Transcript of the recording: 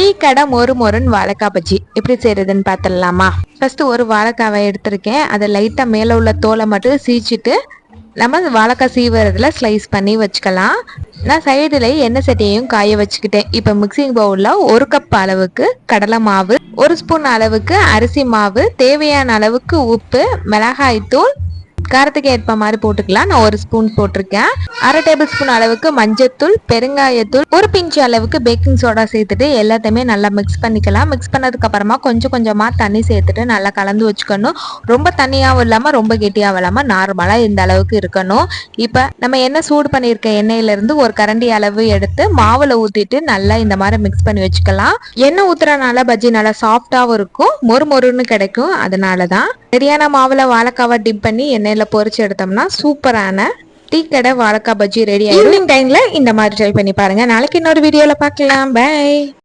Tea கடை மொறு மொறுன்னு வாழைக்காய் பஜ்ஜி எப்படி செய்யறதுன்னு பார்த்துடலாமா? ஃபர்ஸ்ட் ஒரு வாழைக்காவை எடுத்திருக்கேன். அதை லைட்டா மேல உள்ள தோலை மட்டும் சீச்சிட்டு நம்ம வாழைக்காய் சீவுறதுல ஸ்லைஸ் பண்ணி வச்சுக்கலாம். நான் சைடுல எண்ணெய் சட்டியையும் காய வச்சுக்கிட்டேன். இப்போ மிக்சிங் பவுல்ல 1 கப் அளவுக்கு கடலை மாவு, 1 ஸ்பூன் அளவுக்கு அரிசி மாவு, தேவையான அளவுக்கு உப்பு, மிளகாய் தூள், காரத்துக்கு ஏற்ப மாதிரி போட்டுக்கலாம். நான் 1 ஸ்பூன் போட்டிருக்கேன். 1/2 டேபிள் ஸ்பூன் அளவுக்கு மஞ்சத்தூள், பெருங்காயத்தூள், ஒரு பிஞ்சு அளவுக்கு பேக்கிங் சோடா சேர்த்துட்டு எல்லாத்தையுமே நல்லா மிக்ஸ் பண்ணிக்கலாம். மிக்ஸ் பண்ணதுக்கு அப்புறமா கொஞ்சம் கொஞ்சமா தண்ணி சேர்த்துட்டு நல்லா கலந்து வச்சுக்கணும். ரொம்ப தண்ணியாகவும் இல்லாம ரொம்ப கெட்டியாகவும் இல்லாம நார்மலா இந்த அளவுக்கு இருக்கணும். இப்ப நம்ம எண்ணெய் சூடு பண்ணியிருக்க எண்ணெயில இருந்து ஒரு கரண்டி அளவு எடுத்து மாவுல ஊத்திட்டு நல்லா இந்த மாதிரி மிக்ஸ் பண்ணி வச்சுக்கலாம். எண்ணெய் ஊத்துறதுனால பஜ்ஜி நல்லா சாஃப்டாவும் இருக்கும், மொறு மொறுன்னு கிடைக்கும். அதனாலதான் சரியான மாவுல வாழைக்காவை டிப் பண்ணி எண்ணெயில பொரிச்சு எடுத்தோம்னா சூப்பரான டீ கடை வாழைக்காய் பஜ்ஜி ரெடி ஆயிடும். ஈவினிங் டைம்ல இந்த மாதிரி ட்ரை பண்ணி பாருங்க. நாளைக்கு இன்னொரு வீடியோல பார்க்கலாம். பை.